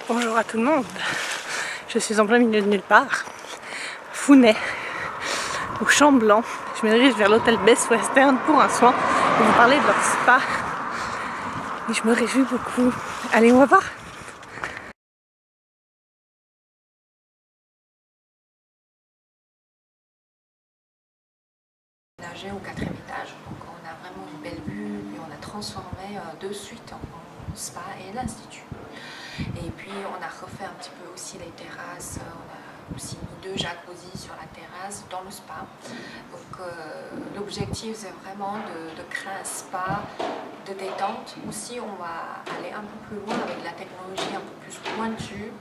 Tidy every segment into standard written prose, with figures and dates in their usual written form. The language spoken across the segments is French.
Bonjour à tout le monde, je suis en plein milieu de nulle part, Founet, au Champ Blanc. Je me dirige vers l'hôtel Best Western pour un soin et vous parler de leur spa. Et je me réjouis beaucoup. Allez, on va voir. Au 4e étage, donc on a vraiment une belle vue, puis on a transformé de suite en spa et l'institut. Et puis on a refait un petit peu aussi les terrasses, on a aussi mis 2 jacuzzi sur la terrasse dans le spa. Donc l'objectif c'est vraiment de créer un spa de détente. Aussi on va aller un peu plus loin avec la technologie un peu plus pointue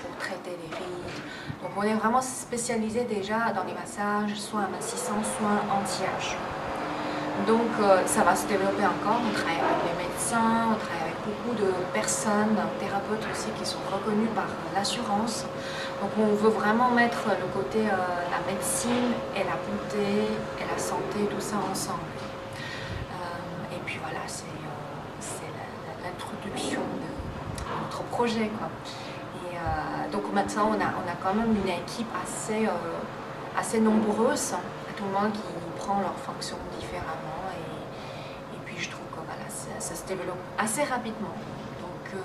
pour traiter les rides. Donc on est vraiment spécialisé déjà dans les massages, soit amincissants, soit anti-âge. Donc ça va se développer encore, on travaille avec les médecins, on travaille avec beaucoup de personnes, thérapeutes aussi qui sont reconnus par l'assurance. Donc on veut vraiment mettre le côté la médecine et la beauté et la santé, tout ça ensemble. Et puis voilà, c'est l'introduction de notre projet, quoi. Donc maintenant on a quand même une équipe assez nombreuse, à tout le monde qui prend leurs fonctions différemment et puis je trouve que voilà, ça se développe assez rapidement. Donc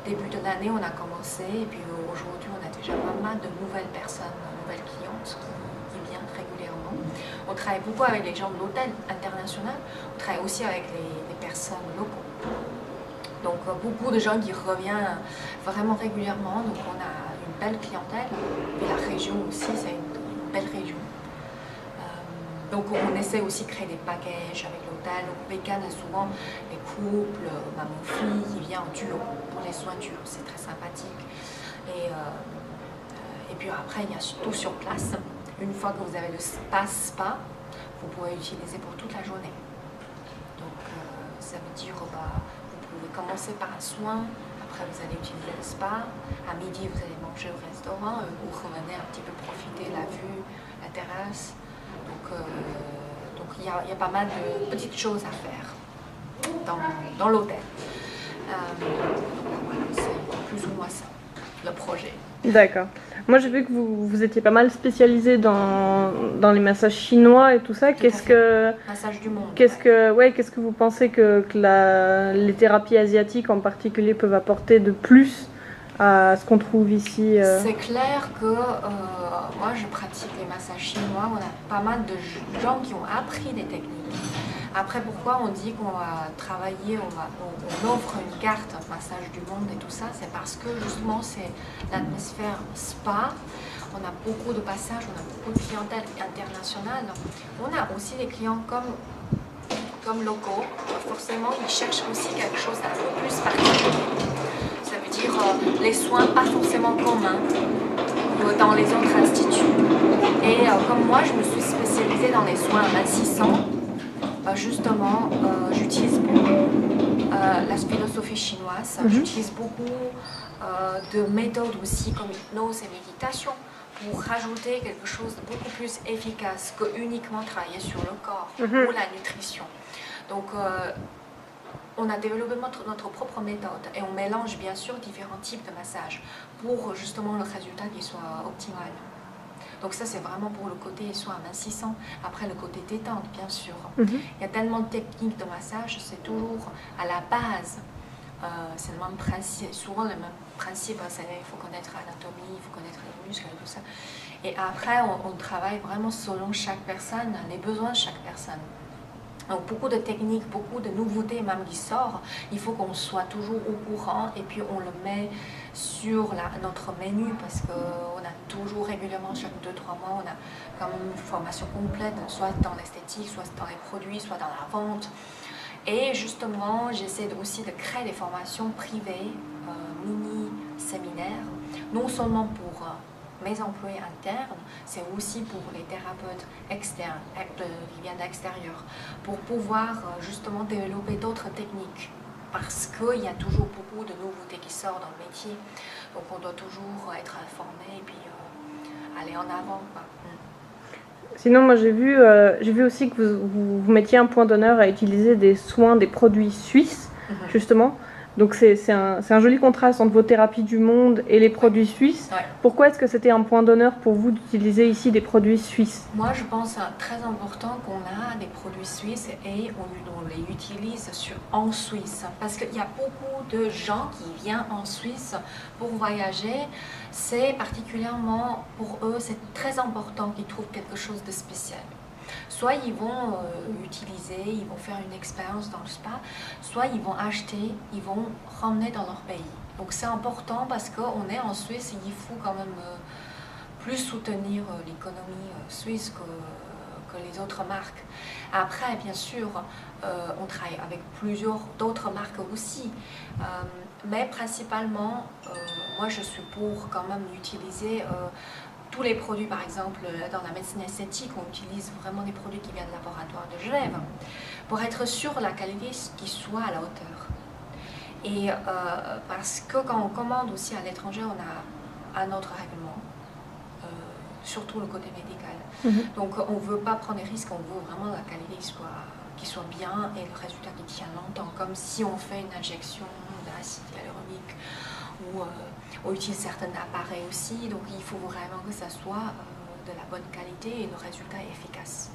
début de l'année on a commencé et puis aujourd'hui on a déjà pas mal de nouvelles personnes, nouvelles clientes qui viennent régulièrement. On travaille beaucoup avec les gens de l'hôtel international, on travaille aussi avec les personnes locaux. Donc beaucoup de gens qui reviennent vraiment régulièrement, donc on a une belle clientèle, et la région aussi c'est une belle région. Donc on essaie aussi de créer des packages avec l'hôtel, donc le week-end souvent les couples, maman-fille qui vient en duo pour les soins duo, c'est très sympathique. Et puis après il y a tout sur place, une fois que vous avez le spa, vous pouvez l'utiliser pour toute la journée. Donc ça veut dire vous pouvez commencer par un soin, après vous allez utiliser le spa, à midi vous allez manger au restaurant, vous revenez un petit peu profiter de la vue, la terrasse. Donc il y a pas mal de petites choses à faire dans l'hôtel. Voilà, c'est plus ou moins ça, le projet. D'accord. Moi j'ai vu que vous étiez pas mal spécialisé dans les massages chinois et tout ça. Massage du monde. Qu'est-ce que vous pensez que les thérapies asiatiques en particulier peuvent apporter de plus à ce qu'on trouve ici C'est clair que moi je pratique les massages chinois, on a pas mal de gens qui ont appris des techniques. Après pourquoi on dit qu'on va travailler, on offre une carte massage du monde et tout ça, c'est parce que justement c'est l'atmosphère spa, on a beaucoup de passages, on a beaucoup de clientèle internationale, on a aussi des clients comme locaux, forcément ils cherchent aussi quelque chose d'un peu plus particulier. Ça veut dire les soins pas forcément communs dans les autres instituts. Et comme moi je me suis spécialisée dans les soins amincissants, justement j'utilise beaucoup la philosophie chinoise, j'utilise beaucoup de méthodes aussi comme hypnose et méditation pour rajouter quelque chose de beaucoup plus efficace que uniquement travailler sur le corps ou la nutrition. Donc on a développé notre propre méthode et on mélange bien sûr différents types de massages pour justement le résultat qui soit optimal. Donc ça c'est vraiment pour le côté soin amincissant. Après le côté détente bien sûr. Il y a tellement de techniques de massage, c'est toujours à la base. C'est le même principe, souvent le même principe, il faut connaître l'anatomie, il faut connaître les muscles et tout ça. Et après on travaille vraiment selon chaque personne, les besoins de chaque personne. Donc beaucoup de techniques, beaucoup de nouveautés même qui sortent, il faut qu'on soit toujours au courant et puis on le met sur notre menu parce qu'on a toujours régulièrement, chaque 2-3 mois, on a quand même une formation complète, soit dans l'esthétique, soit dans les produits, soit dans la vente. Et justement, j'essaie aussi de créer des formations privées, mini-séminaires, non seulement pour mes employés internes, c'est aussi pour les thérapeutes externes, qui viennent d'extérieur, pour pouvoir justement développer d'autres techniques. Parce qu'il y a toujours beaucoup de nouveautés qui sortent dans le métier, donc on doit toujours être informé et puis aller en avant, quoi. Sinon, moi j'ai vu aussi que vous mettiez un point d'honneur à utiliser des soins, des produits suisses, justement. Donc c'est un joli contraste entre vos thérapies du monde et les produits suisses. Ouais. Pourquoi est-ce que c'était un point d'honneur pour vous d'utiliser ici des produits suisses? Moi, je pense très important qu'on a des produits suisses et on les utilise en Suisse. Parce qu'il y a beaucoup de gens qui viennent en Suisse pour voyager. C'est particulièrement pour eux, c'est très important qu'ils trouvent quelque chose de spécial. Soit ils vont utiliser, ils vont faire une expérience dans le spa, soit ils vont acheter, ils vont ramener dans leur pays. Donc c'est important parce qu'on est en Suisse et il faut quand même plus soutenir l'économie suisse que les autres marques. Après, bien sûr, on travaille avec plusieurs d'autres marques aussi, mais principalement, moi je suis pour quand même utiliser tous les produits. Par exemple, dans la médecine esthétique, on utilise vraiment des produits qui viennent du laboratoire de Genève pour être sûr de la qualité qui soit à la hauteur. Et parce que quand on commande aussi à l'étranger, on a un autre règlement, surtout le côté médical. Donc on ne veut pas prendre des risques, on veut vraiment la qualité qui soit bien et le résultat qui tient longtemps, comme si on fait une injection d'acide hyaluronique ou on utilise certains appareils aussi, donc il faut vraiment que ça soit de la bonne qualité et le résultat est efficace.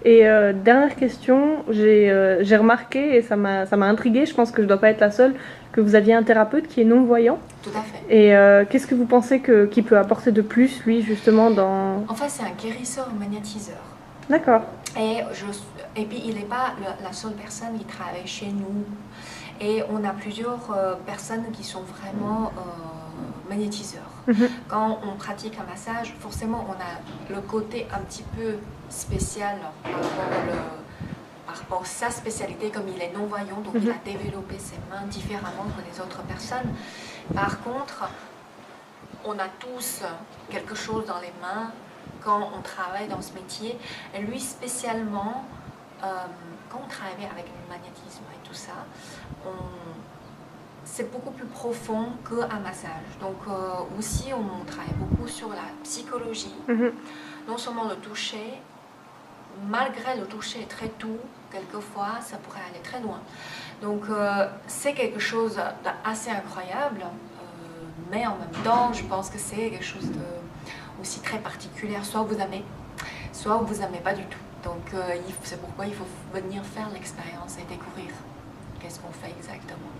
Et dernière question, j'ai remarqué, et ça m'a intriguée, je pense que je ne dois pas être la seule, que vous aviez un thérapeute qui est non-voyant. Tout à fait. Et qu'est-ce que vous pensez qu'il peut apporter de plus, lui, justement, dans... En fait, c'est un guérisseur magnétiseur. D'accord. Et puis, il n'est pas la seule personne qui travaille chez nous. Et on a plusieurs personnes qui sont vraiment magnétiseurs. Quand on pratique un massage, forcément, on a le côté un petit peu spécial par rapport à sa spécialité, comme il est non-voyant, donc il a développé ses mains différemment que les autres personnes. Par contre, on a tous quelque chose dans les mains quand on travaille dans ce métier. Et lui, spécialement, quand on travaille avec le magnétisme et tout ça, c'est beaucoup plus profond qu'un massage. Donc aussi, on travaille beaucoup sur la psychologie. Non seulement le toucher, malgré le toucher très doux, quelquefois, ça pourrait aller très loin. Donc c'est quelque chose d'assez incroyable, mais en même temps, je pense que c'est quelque chose aussi très particulier. Soit vous aimez pas du tout. Donc c'est pourquoi il faut venir faire l'expérience et découvrir qu'est-ce qu'on fait exactement.